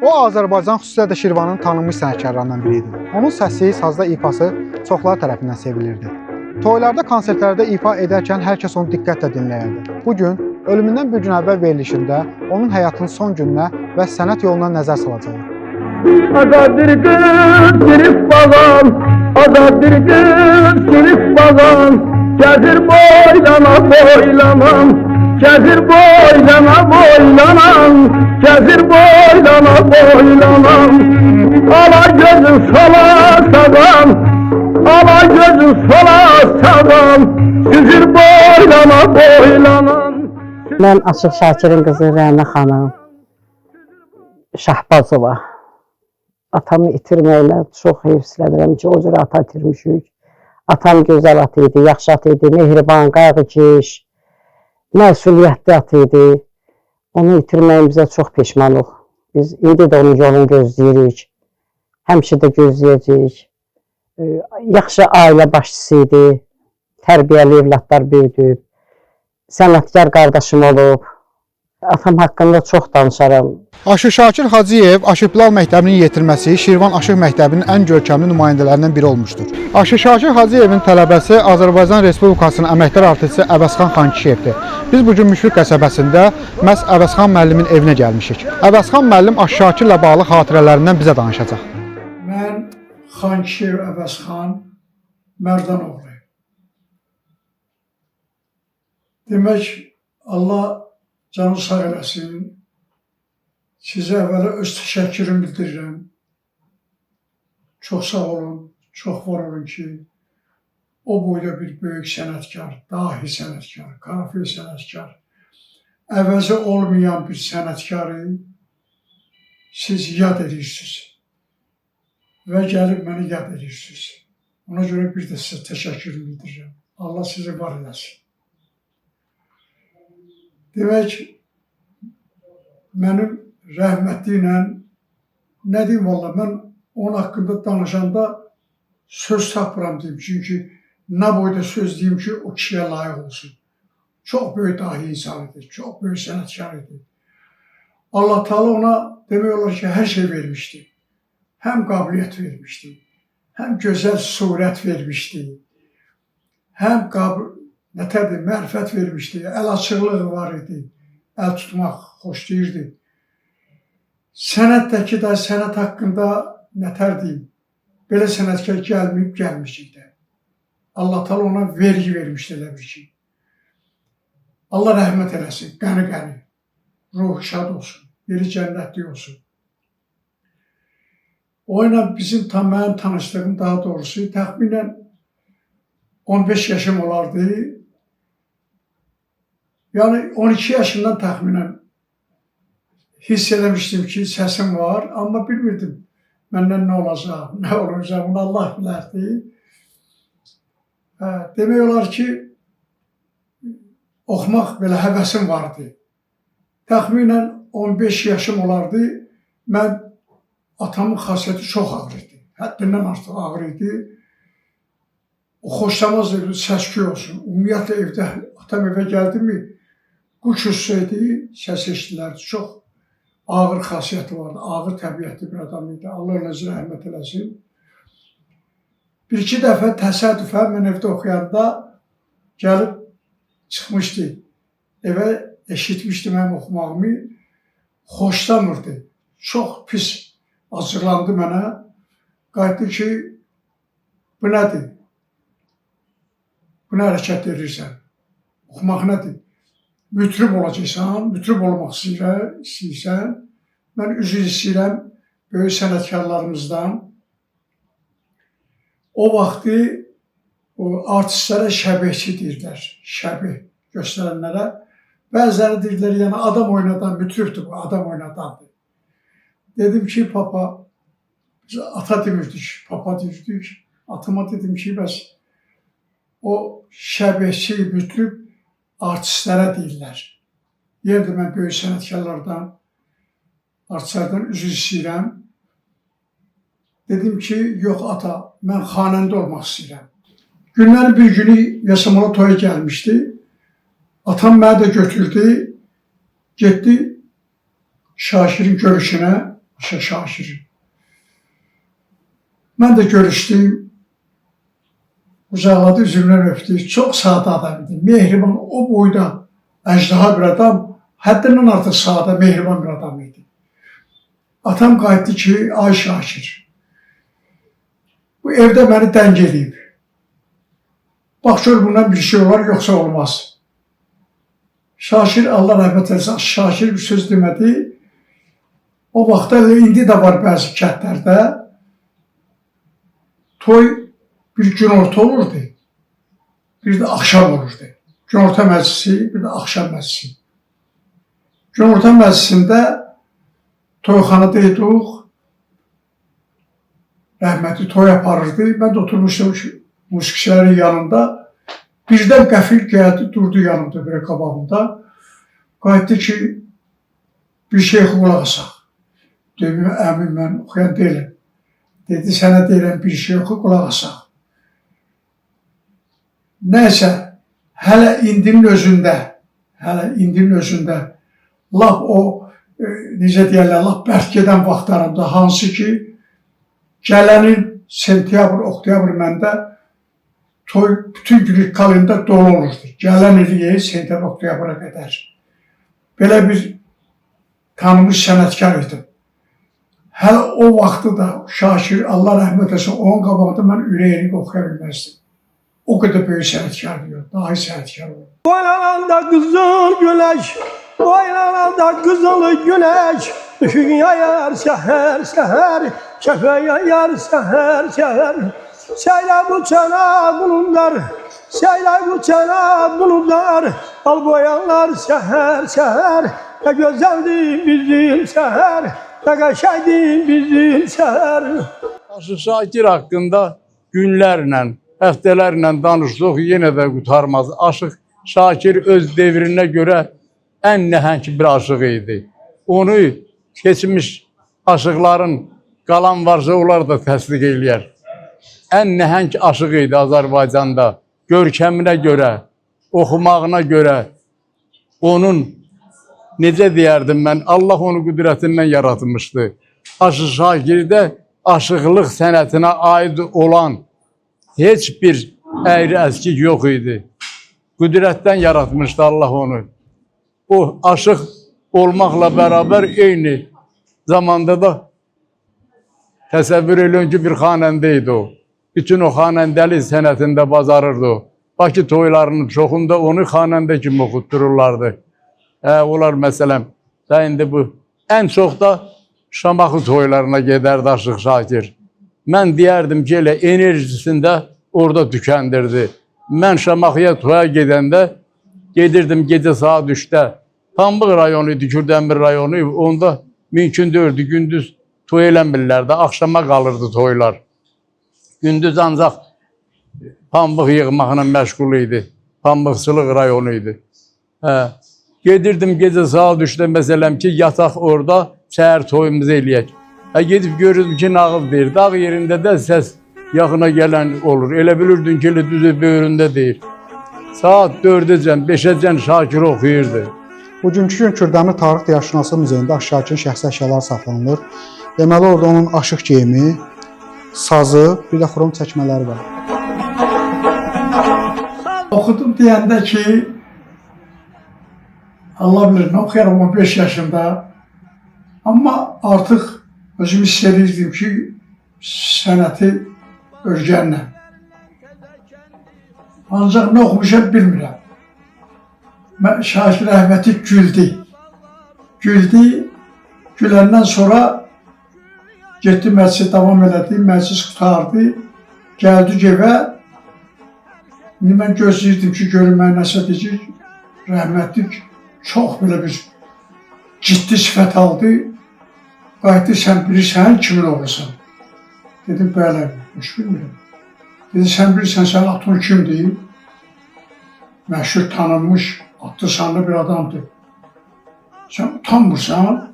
O, Azərbaycan, xüsusilə də Şirvanın tanınmış sənətkarlarından biri idi. Onun səsi, sazda ifası çoxları tərəfindən sevilirdi. Toylarda, konsertlərdə ifa edərkən hər kəs onu diqqətlə dinləyirdi. Bugün, ölümündən bir gün əvvəl verilişində onun həyatının son gününə və sənət yoluna nəzər salacağıq. Ada bir kız girip bağam, ada bir kız girip bağam, gezir boylana boylanam, gezir boylana boylanam, gezir boylana boylanam. Ala gözü sola sağam, ala gözü sola sağam, gezir boylana boylanam. Ben Aşıq Şakirin kızı Rəna xanım Şahbazova. Atamı itirməklə çox heyfsilənirəm ki, o cür ata itirmişik. Atam gözəl at idi, yaxşı at idi, mehriban, qayğıkeş, məsuliyyətli at idi. Onu itirməyimizə çox peşmanıq. Biz indi də onun yolunu gözləyirik. Həmişə də gözləyəcəyik. Yaxşı ailə başçısı idi, tərbiyəli evlatlar böyüdüb, sənətkar qardaşım olub. Atam haqqında çox danışaram. Aşıq Şakir Hacıyev Aşıq Bilal məktəbinin yetirməsi Şirvan Aşıq məktəbinin ən görkəmli nümayəndələrindən biri olmuşdur. Aşıq Şakir Hacıyevin tələbəsi Azərbaycan Respublikasının əməkdar artisti Əvəzxan Xankişiyevdir. Biz bugün Müşfiq qəsəbəsində məhz Əvəzxan müəllimin evinə gəlmişik. Əvəzxan müəllim Aşıq Şakirlə bağlı xatirələrindən bizə danışacaq. Mən Xankişiyev Əvəzxan Mərdanoğluyum. Demək, Allah canı sağ eləsin. Sizə əvvələ öz təşəkkürümü bildirirəm. Çox sağ olun, çox var olun ki, o boyda bir böyük sənətkar, dahi sənətkar, kafi sənətkar, əvəzi olmayan bir sənətkarı siz yad edirsiniz və gəlib məni yad edirsiniz. Ona görə bir də sizə təşəkkürümü bildirirəm. Allah sizi var eləsin. Demək, mənim rəhmətli ilə, nə deyim valla, mən onun haqqında danışanda söz tapıram deyim. Çünki nə boyda söz deyim ki, o kişiyə layiq olsun. Çox böyük dahi insan idi, çox böyük sənətkar idi. Allah Teala ona demək olar ki, hər şey vermişdi. Həm qabiliyyət vermişdi, həm gözəl surət vermişdi, həm mərifət vermişdi, əl açıqlığı var idi, əl tutmaq xoşlayırdı. Sənətdəki də sənət haqqında nətər deyim, belə sənətkar gəlməyib gəlmişikdə. Allah Teala ona vergi vermişdi elə bir ki. Allah rəhmət eləsin, qəni, ruhu şad olsun, yeri cənnətli olsun. O ilə bizim mənim tanışdığım, daha doğrusu təxminən 15 yaşım olardı. Yəni 12 yaşından təxminən hiss eləmişdim ki, səsim var, amma bilmirdim məndən nə olacaq, nə olacaq, bunu Allah bilərdi. Demək olar ki, oxumaq belə həvəsim vardı. Təxminən 15 yaşım olardı, mən atamın xasiyyəti çox ağır idi, həddindən artıq ağır idi. O xoşlamazdı, səs-küy olsun. Ümumiyyətlə evdə, atam evə gəldi mi, quş uçsaydı, səs eşidilərdi. Çox ağır xasiyyəti vardı, ağır təbiətli bir adam idi. Allah ona rəhmət eləsin. Bir-iki dəfə təsadüfən mən evdə oxuyanda gəlib çıxmışdı. Evə eşitmişdi mənim oxumağımı, xoşlamırdı. Çox pis acıqlandı mənə. Qayıtdı ki, bu nədir? Buna hərəkət edirsən. Oxumaq nədir? Mütrib olacaqsan, mütrib olmaq istəyirsən. Mən üzr istəyirəm böyük sənətkarlarımızdan. O vaxtı artistlərə şəbihçi deyirlər, şəbih göstərənlərə. Bəziləri deyirlər, yəni adam oynadan, mütribdir bu, adam oynadandır. Dedim ki, papa, ata demirdik, papa demirdik. Atıma dedim ki, bəs o şəbihçi, mütrib artistlərə deyirlər. Yerdə mən böyük sənətkarlardan, artistlərdən üzr istəyirəm. Dedim ki, yox ata, mən xanəndə olmaq istəyirəm. Günlərin bir günü Yasamola toya gəlmişdi. Atam məni də götürdü, getdi Şakirin görüşünə. Aşıq Şakir. Mən də görüşdüm. Qucaqladı, üzümdən öpdü. Çox sadə adam idi. Mehriban, o boyda əjdaha bir adam, həddindən artıq sadə, mehriban bir adam idi. Atam qayıtdı ki, ay Şakir, bu evdə məni dəng edib. Bax, gör bundan bir şey olar, yoxsa olmaz. Şakir, Allah rəhmət eləsin, Şakir bir söz demədi. O vaxtda, indi də var bəzi kəndlərdə, toy bir günorta olurdu, bir də axşam olurdu. Günorta məclisi, bir də axşam məclisi. Günorta məclisində toyxanada idik, rəhmətli toy aparırdı. Mən də oturmuşdum musiqiçilərin yanında. Birdən qəfil gəldi, durdu yanımda, böyle qabağımda. Qayıtdı ki, bir şey qulaq asaq. Dedim, əmin, mən oxuyan deyiləm. Dedi, sənə deyiləm, bir şey oxu, qulaq asaq. Nəysə, hələ indinin özündə, lap o, necə deyərlər, lap bərk gedən vaxtlarımda, hansı ki, gələnin sentyabr, oktyabr məndə toy bütün günlük kalender dolu olurdu. Gələn iliyə, sentyabr, oktyabra qədər. Belə bir tanınmış sənətkar idim. Hələ o vaxtı da Şakir, Allah rəhmət etsin, onun qabağında mən ürəyini oxuya bilməzdim. O kadar böyük sənətkar diyor, daha iyi sənətkar olur. Boynalanda kızıl güneş, boynalanda kızıl güneş, ışık yayar seher seher, şefe yayar seher seher. Seyle bu çana bulunlar, seyle bu çana bulunlar, al boyanlar seher seher, ne güzeldi bizim seher, ne geçeydi bizim seher. Aşıq Şakir haqqında günlərlə, həftələrlə danışdıq, yenə də qurtarmaz. Aşıq Şakir öz devrinə görə ən nəhəng bir aşıq idi. Onu keçmiş aşıqların qalan varsa onlar da təsdiq eləyər. Ən nəhəng aşıq idi Azərbaycanda. Görkəminə görə, oxumağına görə, onun, necə deyərdim mən, Allah onu qüdrətindən yaratmışdı. Aşıq Şakirdə aşıqlıq sənətinə aid olan heç bir əyri əskik yox idi. Qüdrətdən yaratmışdı Allah onu. O aşıq olmaqla bərabər eyni zamanda da təsəvvür edin ki, bir xanəndə idi o. Bütün o xanəndəlik sənətində bacarırdı o. Bakı toylarının çoxunda onu xanəndə kimi oxutdururlardı. Onlar məsələn, indi bu ən çox da Şamaxı toylarına gedərdi Aşıq Şakir. Mən deyərdim ki, elə enerjisində orada tükəndirdi. Mən Şamaxıya toya gedəndə, gedirdim gecə saat 3-də. Pambıq rayonu idi, Kürdəmir rayonu, onda mümkün deyirdi, gündüz toy eləmirlərdi, axşama qalırdı toylar. Gündüz ancaq pambıq yığmaqla məşğul idi, pambıqçılıq rayonu idi. Gedirdim gecə saat 3-də məsələn ki, yataq orada, səhər toyumuzu eləyək. Gedib görürdüm ki, nağıl deyir. Dağ yerində də səs yaxına gələn olur. Elə bilirdin ki, düzü böyründə deyir. Saat 4-əcən, 5-əcən Şakir oxuyurdu. Bugünkü gün Kürdəmir Tarix Diyarşünası Muzeyində Aşıq Şakirin şəxsi əşyaları saxlanılır. Deməli, orada onun aşıq geyimi, sazı, bir də xrom çəkmələri var. Oxudum deyəndə ki, Allah bilir, nə oxuyaram 15 yaşında. Amma artıq özüm hiss edirdim ki, sənəti örgənlə. Ancaq nə oxumuşam bilmirəm. Şakir rəhməti güldü. Güldü, güləndən sonra getdi məclisi davam elədi, məclis qutardı, gəldi evə. İndi mən gözləyirdim ki, görüm mən nəsə deyəcək. Rəhmətlik çox belə bir ciddi sifət aldı. Qayıtdı, sən bilirsən kimin oğlusan? Dedim, bəli, hoş bilmirəm. Dedi, sən bilirsən, sən atın kimdir? Məşhur tanınmış, adlı sanlı bir adamdır. Sən utanmırsan,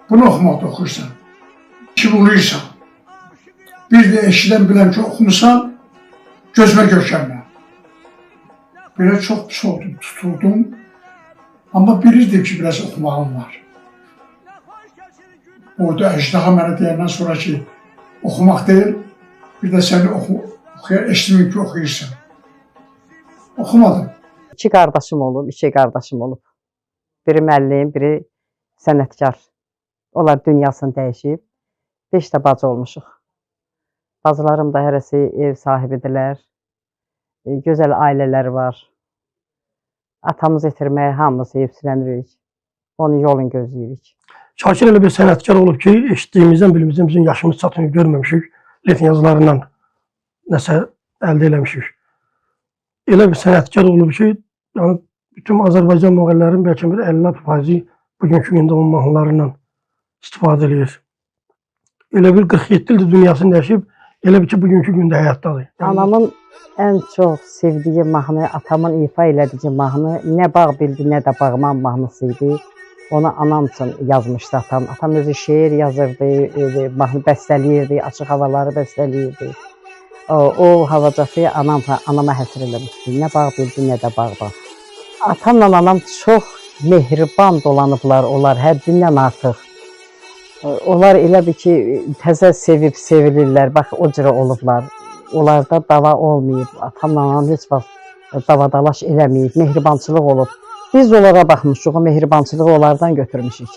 bunu oxumaqda oxursan. Kim olursan? Bir də eşidən biləm ki, oxumusan, gözmə görkənmə. Belə çox pis oldum, tutuldum. Amma bilirdim ki, biraz oxumağım var. Boyda əjdaha mənə deyəndən sonra ki, oxumaq deyil, bir də səni eşitməyim ki, oxuyursan. Oxumadım. 2 qardaşım olub, 2 qardaşım olub. Biri müəllim, biri sənətkar. Onlar dünyasını dəyişib. 5 də bacı olmuşuq. Bacılarım da hərəsi ev sahibidirlər. Gözəl ailələri var. Atamızı itirməyə hamımız heyfsillənirik. Onun yolunu gözləyirik. Şakir elə bir sənətkar olub ki, eşitdiyimizdən bilimizdən bizim yaşımız çatmayıb görməmişik. Letin yazılarından nəsə əldə eləmişik. Elə bir sənətkar olub ki, yəni bütün Azərbaycan müğənnilərinin bəlkə bir 50% bugünkü gündə onun mahnılarından istifadə edir. Elə bir 47 ildir dünyasını dəyişib, elə bir ki, bugünkü gündə həyatdadır. Anamın ən çox sevdiyi mahnı, atamın ifa elədiyi mahnı nə Bağ bildi, nə də Bağman mahnısı idi. Onu anam üçün yazmışdı atam. Atam özü şeir yazırdı, mahnı bəstələyirdi, açıq havaları bəstələyirdi. O havacatı anama həsr eləmişdi. Nə Bağ bildi, nə də Bağban. Atamla anam çox mehriban dolanıblar, onlar həddindən artıq. Onlar elə bir ki, təzə sevib sevilirlər, bax o cürə olublar. Onlarda dava olmayıb, atamla anam heç vaxt davadalaş eləməyib, mehribançılıq olub. Biz onlara baxmışıq, o mehribançılığı onlardan götürmüşük.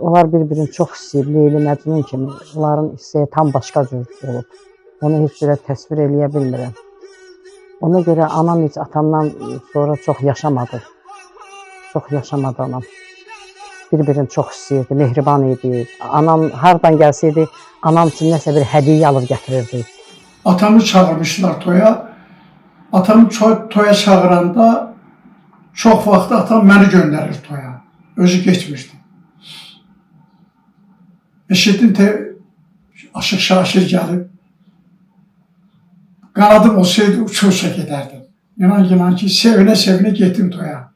Onlar bir-birini çox istəyib, Leyli Məcnun kimi. Onların istəyi tam başqa cür olub. Onu heç cürə təsvir eləyə bilmirəm. Ona görə anam heç atamdan sonra çox yaşamadı. Çox yaşamadı anam. Bir-birini çox istəyirdi, mehriban idi. Anam hardan gəlsəydi, anam üçün nəsə bir hədiyyə alıb gətirirdi. Atamı çağırmışlar toya. Atamı toya çağıranda çox vaxt atam məni göndərir toya. Özü getmirdi. Eşitdim Aşıq Şakir gəlib. Qanadım olsaydı uça-uça gedərdim. İnan ki, sevinə-sevinə getdim toya.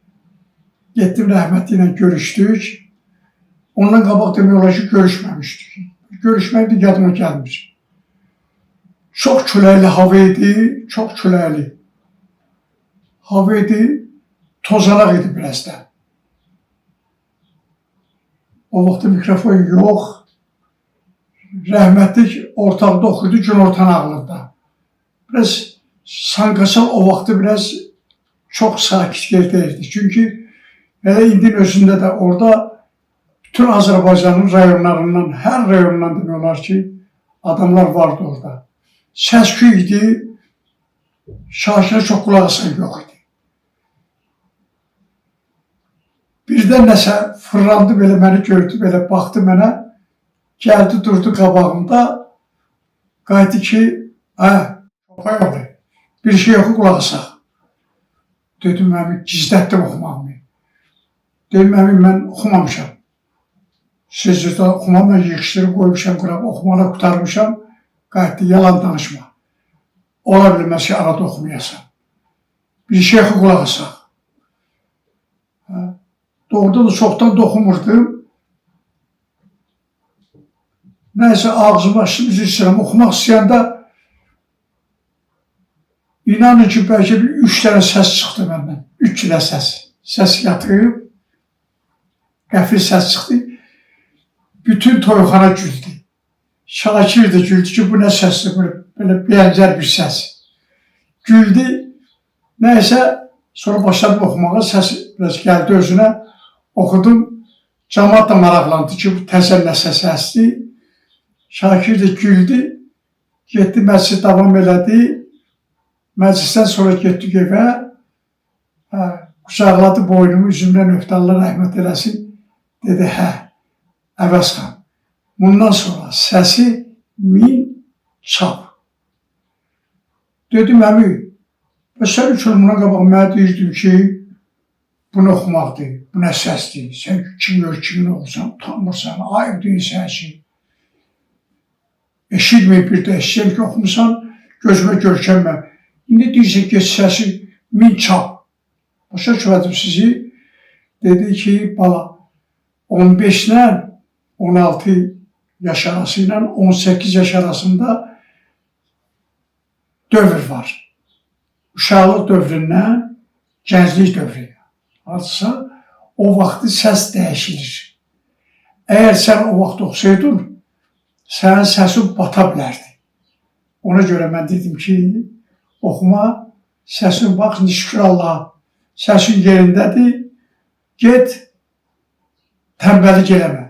Getdim rəhmətli ilə görüşdük. Ondan qabaq demək olar ki, görüşməmişdik. Görüşmək də yadıma gəlmir. Çox küləkli hava idi, çox küləkli. Hava idi, tozalaq idi biraz da. O vaxtda mikrofon yox. Rəhmətlik ortaqda oxuydu, gün orta nağlında. Biraz sanqasal o vaxtda biraz çox sakit yerdəyirdi. Çünki elə indin özündə də orada bütün Azərbaycanın rayonlarından, hər rayonundan demək olar ki, adamlar vardı orada. Səs-küy idi, Şakirə çox qulaq asan yox idi. Birdən nəsə fırlandı, belə məni gördü, belə baxdı mənə, gəldi, durdu qabağımda, qaydı ki, Çopay oğlu, bir şey yoxu qulaq asaq. Dedim, gizlətdim oxumağımı. Dedim, mən oxumamışam. Sözcüdə oxumamla yığışdırıb qoymuşam, oxumana qutarmışam, qayıtdı, yalan danışma. Ola bilməz ki, arada oxumayasan. Bir şey yoxu qulaq asaq. Doğrudan da çoxdan da oxumurdum. Nəysə, ağzımı açdım, üzr istəyirəm, oxumaq istəyəndə inanın ki, bəlkə bir 3 dənə səs çıxdı məndən. 3 ilə səs. Səs yatıb, qəfil səs çıxdı. Bütün toyxana güldü. Şakir də güldü ki, bu nə səsdir, belə bənzər bir səs. Güldü. Nəysə, sonra başladım oxumağa, səs biraz gəldi özünə. Oxudum. Cəmaat da maraqlandı ki, bu təzə nəsə səsdir. Şakir də güldü. Getdi, məclisi davam elədi. Məclisdən sonra getdik evə. Qucaqladı boynumu, üzümdən öpdü, Allah rəhmət eləsin. Dedi, Əvəzxan, bundan sonra səsi 1000 çap. Dedim, sən üçün buna qabaq mənə deyirdim ki, bunu oxumaqdır, bu nə səsdir, sən kimin olsan, utanmırsan, ayıb deyilsən ki, eşitməyib bir də eşitsən ki, oxumusan, gözümə görkənmə. İndi deyirsən ki, səsi 1000 çap. Başa düşmədim sizi. Dedi ki, bala, 15 ilə 16 yaş arası ilə 18 yaş arasında dövr var. Uşaqlıq dövründən gənclik dövrü. Hansısa o vaxtı səs dəyişilir. Eğer sen o vaxt oxusaydın, sənin səsin bata bilərdi. Ona görə mən dedim ki, oxuma, səsin bax, şükür Allah'a, səsin yerindədir, get, tənbəlik eləmə.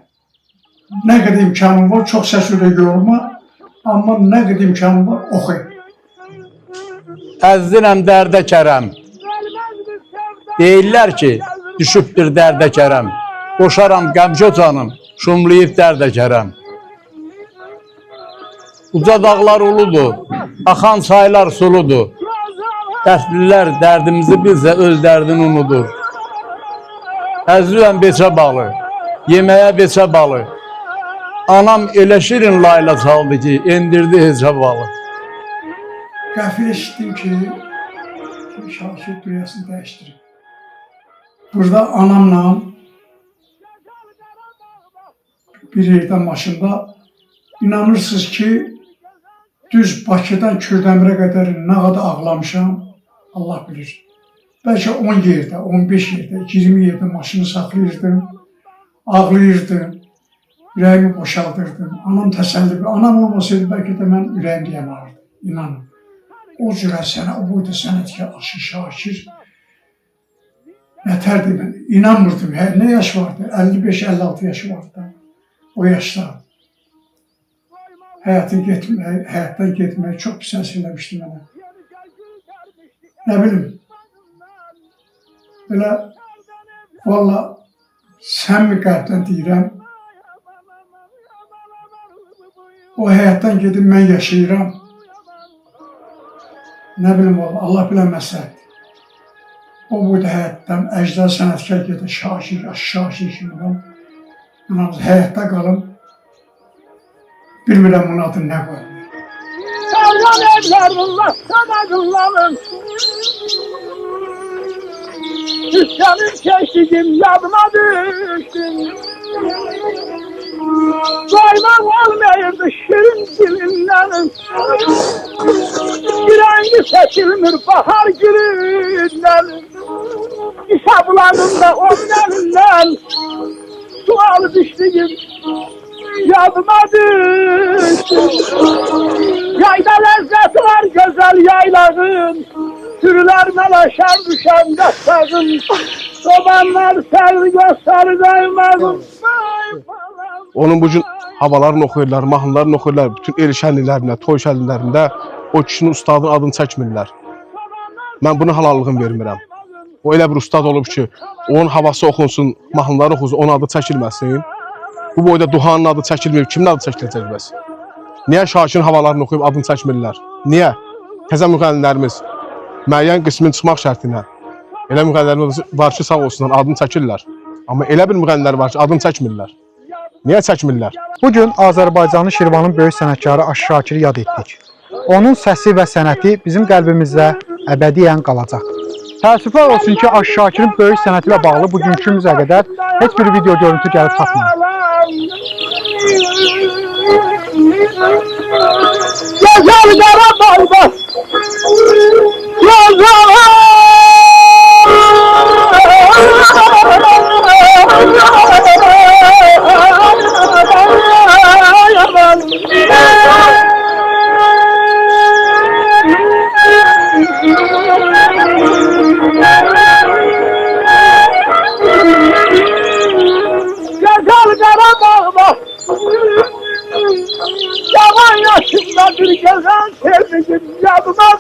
Nə qədər imkanın var, çox səs ilə yorma, amma nə qədər imkanın var, oxu. Əzzinəm dərdə kərəm. Deyirlər ki, düşübdür dərdə kərəm. Qoşaram qəmşo canım, şumlayıb dərdə kərəm. Uca dağlar uludur, axan çaylar suludur. Dərdlilər dərdimizi bilsə öz dərdini unudur. Əzliyəm beçə balı, yeməyə beçə balı. Anam elə şirin layla çaldı ki, endirdi heçə balı. Qəfil eşitdim ki, Şakir dünyasını dəyişdirib. Burada anamla bir yerdə maşında inanırsınız ki, düz Bakıdan Kürdəmirə qədər nə qədər ağlamışam, Allah bilir. Bəlkə 10 yerdə, 15 yerdə, 20 yerdə maşını saxlayırdım, ağlayırdım, ürəyimi boşaldırdım. Anam təsəlli edir. Anam olmasaydı bəlkə də mən ürəyim yanardı, inanın. O cürə sənə, o boyda sənətkar Aşı Şakir nətərdir mən, inanmırdım. Nə yaş vardı? 55-56 yaşı vardı. O yaşda. Həyatdan getmək çox pis əsr eləmişdi mənə. Nə bilim, belə, valla, səmimi qəlbdən deyirəm, o həyatdan gedib mən yaşayıram. Nə bilim, valla, Allah biləməsədir. O boyda həyatdan əcdar sənətkar gedir, Şakir, Aşı Şakir kimi qalım. Həyatda qalım, bilmirəm bunun adını nə qoyum. Sağlam evlerullah sana kullanın. Üstelik çeşidim yadıma düştüm. Doymak olmayırdı şirin dilinden. Bir rengi seçilmir bahar gülünden. İsablarında onun elinden. Sual düştüğüm yadıma düştüm. Yayda lezzeti var güzel yaylağın. Sürüler melaşar düşen gassağın. Sobanlar ser göster daymazım. Onun bu gün havalarını oxuyurlar, mahnılarını oxuyurlar. Bütün el şənliklərində, toy şənliklərində o kişinin ustadın adını çəkmirlər. Mən bunu halallığını vermirəm. O elə bir ustad olub ki, onun havası oxunsun, mahnıları oxunsun, onun adı çəkilməsin. Bu boyda Duhanın adı çəkilməyib, kimin adı çəkiləcək bəs? Niyə Şakirin havalarını oxuyub adını çəkmirlər? Niyə? Təzə müğənnilərimiz müəyyən qismin çıxmaq şərtinə elə müğənnilərimiz var ki, sağ olsunlar, adını çəkirlər. Amma elə bir müğənnilər var ki, adını çəkmirlər. Niyə çəkmirlər? Bugün Azərbaycanın Şirvanın böyük sənətkarı Aşı Şakiri yad etdik. Onun səsi və sənəti bizim qəlbimizdə əbədiyyən qalacaq. Təəssüflər olsun ki, Aşı Şakirin böyük sənəti ilə bağlı bugünkümüzə qədər heç bir video görüntü gəlib çatmadı. Güzel Qarabağda yavan yaşımda bir gezen sevdiğim yadıma